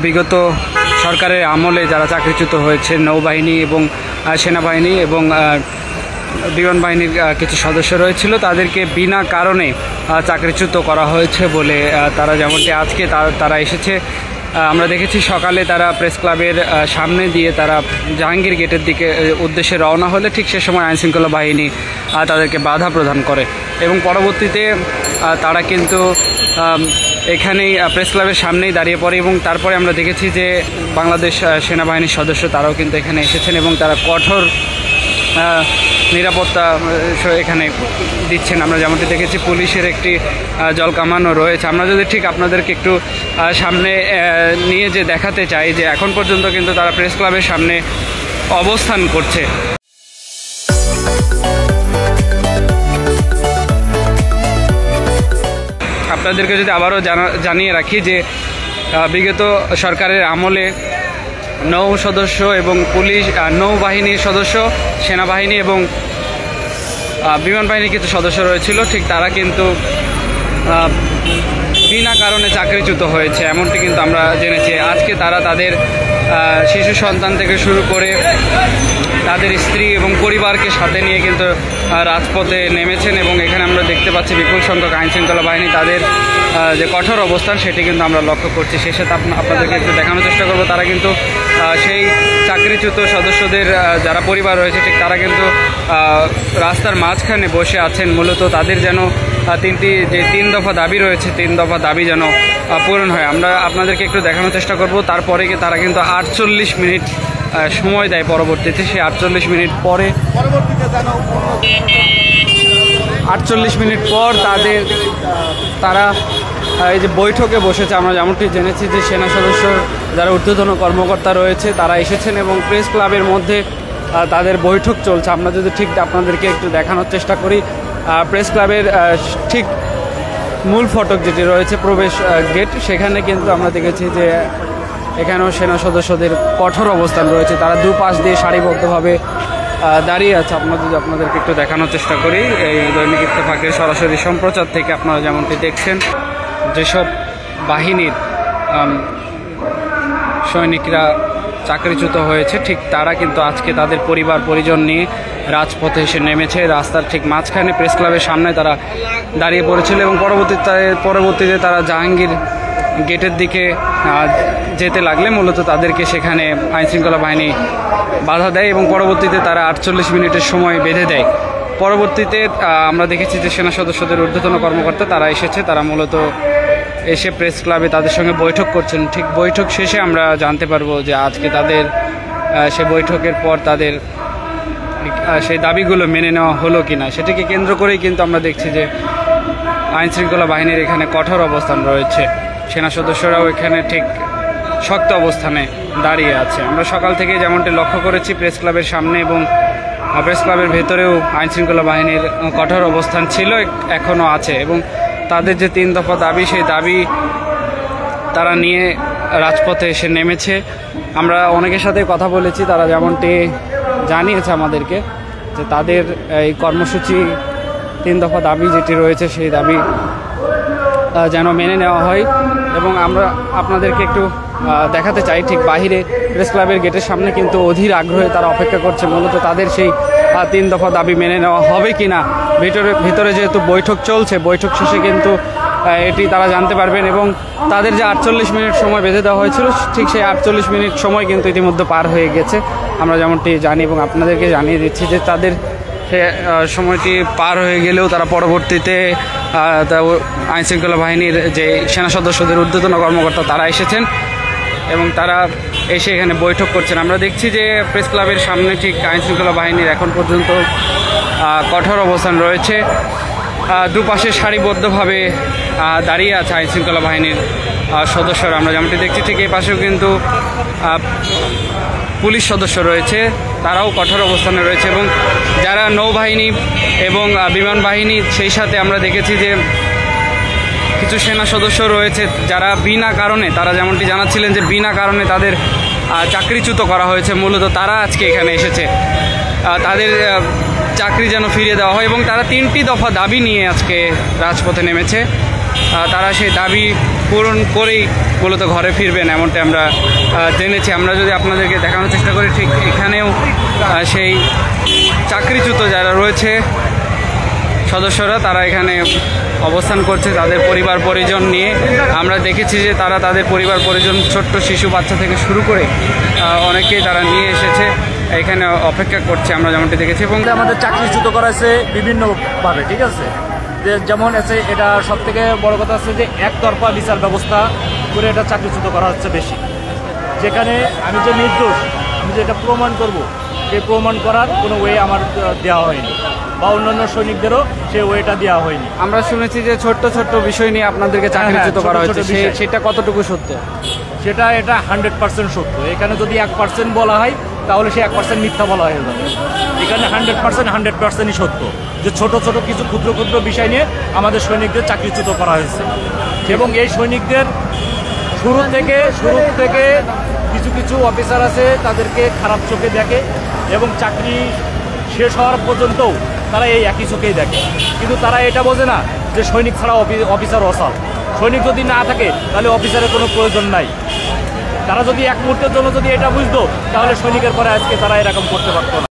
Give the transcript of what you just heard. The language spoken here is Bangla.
বিগত সরকারের আমলে যারা চাকরিচ্যুত হয়েছে নৌবাহিনী এবং সেনাবাহিনী এবং বিমান বাহিনীর কিছু সদস্য রয়েছিল, তাদেরকে বিনা কারণে চাকরিচ্যুত করা হয়েছে বলে তারা যেমনটি আজকে তারা এসেছে। আমরা দেখেছি সকালে তারা প্রেস ক্লাবের সামনে দিয়ে তারা জাহাঙ্গীর গেটের দিকে উদ্দেশ্যে রওনা হলে ঠিক সে সময় আইনশৃঙ্খলা বাহিনী তাদেরকে বাধা প্রদান করে এবং পরবর্তীতে তারা কিন্তু এখানেই প্রেস ক্লাবের সামনেই দাঁড়িয়ে পড়ে এবং তারপরে আমরা দেখেছি যে বাংলাদেশ সেনাবাহিনীর সদস্য তারাও কিন্তু এখানে এসেছেন এবং তারা কঠোর নিরাপত্তা এখানে দিচ্ছেন। আমরা যেমনটি দেখেছি পুলিশের একটি জলকামানও রয়েছে। আমরা যদি ঠিক আপনাদেরকে একটু সামনে নিয়ে যে দেখাতে চাই যে এখন পর্যন্ত কিন্তু তারা প্রেস ক্লাবের সামনে অবস্থান করছে। আপনাদেরকে যদি আবারও জানিয়ে রাখি যে বিগত সরকারের আমলে নৌ সদস্য এবং পুলিশ, নৌবাহিনীর সদস্য, সেনাবাহিনী এবং বিমান বাহিনীর কিছু সদস্য রয়েছিল, ঠিক তারা কিন্তু বিনা কারণে চাকরিচ্যুত হয়েছে এমনটি কিন্তু আমরা জেনেছি। আজকে তারা তাদের শিশু সন্তান থেকে শুরু করে তাদের স্ত্রী এবং পরিবারকে সাথে নিয়ে কিন্তু রাজপথে নেমেছেন এবং এখানে আমরা দেখতে পাচ্ছি বিপুল সংখ্যক আইনশৃঙ্খলা বাহিনী তাদের যে কঠোর অবস্থান সেটি কিন্তু আমরা লক্ষ্য করছি। সেই সাথে আপনাদেরকে একটু দেখানোর চেষ্টা করব তারা কিন্তু সেই চাকরিচ্যুত সদস্যদের যারা পরিবার রয়েছে ঠিক তারা কিন্তু রাস্তার মাঝখানে বসে আছেন। মূলত তাদের যেন তিন দফা দাবি রয়েছে, 3 দফা দাবি যেন পূরণ হয়। আমরা আপনাদেরকে একটু দেখানোর চেষ্টা করব। তারপরে তারা কিন্তু 48 মিনিট সময় দেয় পরবর্তীতে। সেই 48 মিনিট পরে 48 মিনিট পর তারা এই যে বৈঠকে বসেছে। আমরা যেমনটি জেনেছি যে সেনা সদস্য যারা ঊর্ধ্বতন কর্মকর্তা রয়েছে তারা এসেছেন এবং প্রেস ক্লাবের মধ্যে তাদের বৈঠক চলছে। আমরা যদি ঠিক আপনাদেরকে একটু দেখানোর চেষ্টা করি, প্রেস ক্লাবের ঠিক মূল ফটক যেটি রয়েছে প্রবেশ গেট, সেখানে কিন্তু আমরা দেখেছি যে এখানেও সেনা সদস্যদের কঠোর অবস্থান রয়েছে। তারা দুপাশ দিয়ে সারিবদ্ধভাবে দাঁড়িয়ে আছে। আপনাদেরকে একটু দেখানোর চেষ্টা করি এই দৈনিক ইত্তেফাকের সরাসরি সম্প্রচার থেকে। আপনারা যেমনটি দেখছেন যেসব বাহিনীর সৈনিকরা চাকরিচ্যুত হয়েছে ঠিক তারা কিন্তু আজকে তাদের পরিবার পরিজন নিয়ে রাজপথে এসে নেমেছে। রাস্তার ঠিক মাঝখানে প্রেস ক্লাবের সামনে তারা দাঁড়িয়ে পড়েছিল এবং পরবর্তীতে তারা জাহাঙ্গীর গেটের দিকে যেতে লাগলে মূলত তাদেরকে সেখানে আইনশৃঙ্খলা বাহিনী বাধা দেয় এবং পরবর্তীতে তারা 48 মিনিটের সময় বেঁধে দেয়। পরবর্তীতে আমরা দেখেছি যে সেনা সদস্যদের ঊর্ধ্বতন কর্মকর্তা তারা এসেছে, তারা মূলত এসে প্রেস ক্লাবে তাদের সঙ্গে বৈঠক করছেন। ঠিক বৈঠক শেষে আমরা জানতে পারবো যে আজকে তাদের সে বৈঠকের পর তাদের সেই দাবিগুলো মেনে নেওয়া হলো কিনা, সেটিকে কেন্দ্র করেই কিন্তু আমরা দেখছি যে আইনশৃঙ্খলা বাহিনীর এখানে কঠোর অবস্থান রয়েছে। সেনা সদস্যরাও এখানে ঠিক শক্ত অবস্থানে দাঁড়িয়ে আছে। আমরা সকাল থেকে যেমনটি লক্ষ্য করেছি প্রেস ক্লাবের সামনে এবং প্রেস ক্লাবের ভেতরেও আইনশৃঙ্খলা বাহিনীর কঠোর অবস্থান ছিল, এখনও আছে এবং তাদের যে 3 দফা দাবি সেই দাবি তারা নিয়ে রাজপথে এসে নেমেছে। আমরা অনেকের সাথে কথা বলেছি, তারা যেমনটি জানিয়েছে আমাদেরকে যে তাদের এই কর্মসূচি 3 দফা দাবি যেটি রয়েছে সেই দাবি যেন মেনে নেওয়া হয় এবং আমরা আপনাদেরকে একটু দেখাতে চাই ঠিক বাহিরে প্রেস ক্লাবের গেটের সামনে কিন্তু অধীর আগ্রহে তারা অপেক্ষা করছে মূলত তাদের সেই 3 দফা দাবি মেনে নেওয়া হবে কি না। ভিতরে যেহেতু বৈঠক চলছে, বৈঠক শেষে কিন্তু এটি তারা জানতে পারবেন এবং তাদের যে 48 মিনিট সময় বেঁধে দেওয়া হয়েছিল ঠিক সেই 48 মিনিট সময় কিন্তু ইতিমধ্যে পার হয়ে গেছে। আমরা যেমনটি জানি এবং আপনাদেরকে জানিয়ে দিচ্ছি যে তাদের সে সময়টি পার হয়ে গেলেও তারা পরবর্তীতে আইনশৃঙ্খলা বাহিনীর যে সেনা সদস্যদের ঊর্ধ্বতন কর্মকর্তা তারা এসেছেন এবং তারা এসে এখানে বৈঠক করছেন। আমরা দেখছি যে প্রেস ক্লাবের সামনে ঠিক আইনশৃঙ্খলা বাহিনীর এখন পর্যন্ত কঠোর অবস্থান রয়েছে। দুপাশে সারিবদ্ধভাবে দাঁড়িয়ে আছে আইনশৃঙ্খলা বাহিনীর সদস্যরা। আমরা যেমনটি দেখছি ঠিক এই পাশেও কিন্তু পুলিশ সদস্য রয়েছে, তারাও কঠোর অবস্থানে রয়েছে এবং যারা নৌবাহিনী এবং বিমান বাহিনী সেই সাথে আমরা দেখেছি যে কিছু সেনা সদস্য রয়েছে যারা বিনা কারণে, তারা যেমনটি জানাচ্ছিলেন যে বিনা কারণে তাদের চাকরিচ্যুত করা হয়েছে। মূলত তারা আজকে এখানে এসেছে, তাদের চাকরি যেন ফিরিয়ে দেওয়া হয় এবং তারা 3টি দফা দাবি নিয়ে আজকে রাজপথে নেমেছে। তারা সেই দাবি পূরণ করেই মূলত ঘরে ফিরবেন, এমনটা আমরা জেনেছি। আমরা যদি আপনাদেরকে দেখানোর চেষ্টা করি, ঠিক এখানেও সেই চাকরিচ্যুত যারা রয়েছে সদস্যরা, তারা এখানে অবস্থান করছে তাদের পরিবার পরিজন নিয়ে। আমরা দেখেছি যে তারা তাদের পরিবার পরিজন, ছোট্ট শিশু বাচ্চা থেকে শুরু করে অনেকেই তারা নিয়ে এসেছে, এখানে অপেক্ষা করছে, আমরা যেমনটি দেখেছি। এবং আমাদের চাকরিচ্যুত করা হয়েছে বিভিন্নভাবে, ঠিক আছে। যে যেমন আছে, এটা সব থেকে বড় কথা আছে যে একতরফা বিচার ব্যবস্থা করে এটা চাকরিচ্যুত করা হচ্ছে বেশি, যেখানে আমি যে নির্দোষ, আমি যেটা প্রমাণ করব, সেই প্রমাণ করার কোনো ওয়ে আমার দেওয়া হয়নি, বা অন্যান্য সৈনিকদেরও সেই ওয়েটা দেওয়া হয়নি। আমরা শুনেছি যে ছোট্ট ছোট্ট বিষয় নিয়ে আপনাদেরকে চাকরিচ্যুত করা হয়েছে, সেটা কতটুকু সত্য? এটা 100% সত্য। এখানে যদি 1% বলা হয় তাহলে সে 1% মিথ্যা বলা হয়ে যাবে। এখানে 100%ই সত্য যে ছোট ছোট কিছু ক্ষুদ্র ক্ষুদ্র বিষয় নিয়ে আমাদের সৈনিকদের চাকরিচ্যুত করা হয়েছে, এবং এই সৈনিকদের শুরু থেকে কিছু কিছু অফিসার আছে তাদেরকে খারাপ চোখে দেখে, এবং চাকরি শেষ হওয়ার পর্যন্তও তারা এই একই চোখেই দেখে। কিন্তু তারা এটা বোঝে না যে সৈনিক ছাড়া অফিসার অসাল। সৈনিক যদি না থাকে তাহলে অফিসারের কোনো প্রয়োজন নাই। তারা যদি এক মুহূর্তের জন্য যদি এটা বুঝতো, তাহলে সৈনিকের পরে আজকে তারা এরকম করতে পারতো না।